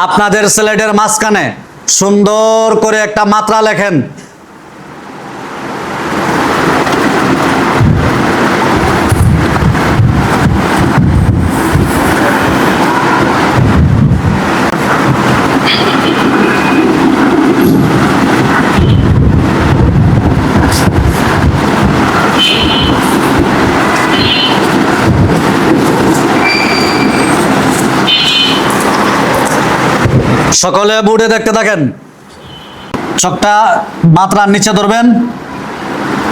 আপনাদের স্লেটের মাঝখানে সুন্দর করে একটা মাত্রা লেখেন। সকলে বোর্ডে দেখতে থাকেন। চকটা মাত্রার নিচে ধরবেন।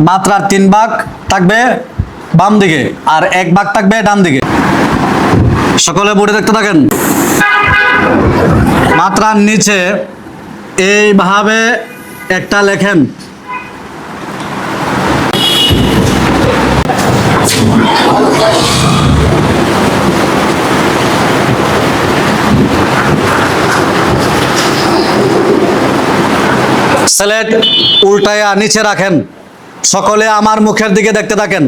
মাত্রার 3 ভাগ থাকবে বাম দিকে আর 1 ভাগ থাকবে ডান দিকে। সকলে বোর্ডে দেখতে থাকেন। মাত্রার নিচে এইভাবে একটা লেখেন। স্লেট উল্টায়া নিচে রাখেন। সকলে আমার মুখের দিকে দেখতে থাকেন।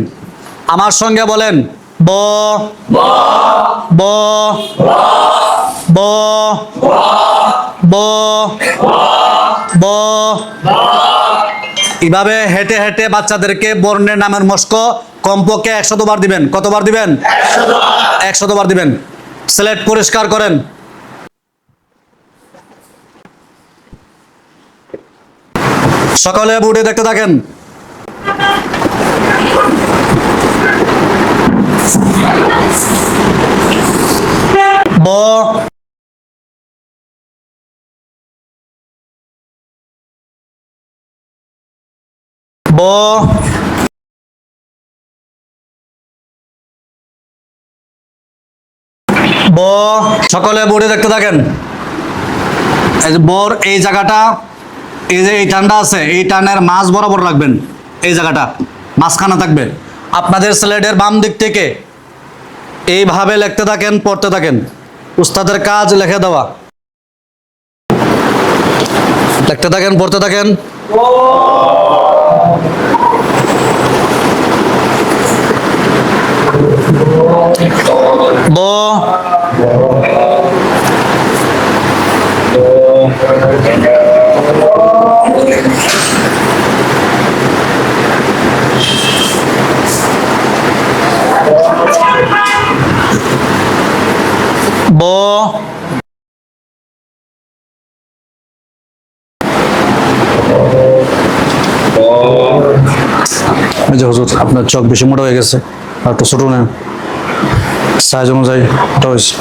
আমার সঙ্গে বলেন ব ব ব ব ব। এভাবে হেঁটে হেঁটে বাচ্চাদেরকে বর্ণের নামের মস্ক কমপক্ষে 100 বার দিবেন। কতবার দিবেন? 100 বার দিবেন। স্লেট পরিষ্কার করেন। সকলে বোর্ডে দেখতে থাকেন। ব ব ব। সকলে বোর্ডে দেখতে থাকেন। এই যে বর, এই জায়গাটা, এই যে এই টানটা আছে, এই টানের মাঝ বরাবর রাখবেন। এই জায়গাটা মাঝখানে থাকবে। আপনাদের স্লেটের বাম দিক থেকে এইভাবে লিখতে থাকেন, পড়তে থাকেন। উস্তাদের কাজ লিখে দেওয়া। লিখতে থাকেন, পড়তে থাকেন। ব ব হুজুর, আপনার চোখ বেশি মোটা হয়ে গেছে, আর একটু ছোট নেন, সাইজ অনুযায়ী ওটা হয়েছে।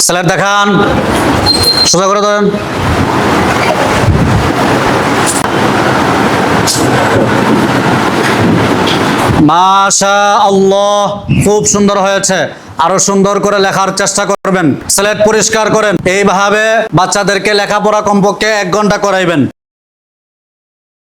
স্লেট দেখান, সোজা করে দেন। মাশাআল্লাহ, খুব সুন্দর হয়েছে। আরো সুন্দর করে লেখার চেষ্টা করবেন। স্লেট পরিষ্কার করেন। এইভাবে বাচ্চাদেরকে লেখাপড়া কমপক্ষে 1 ঘন্টা করাইবেন।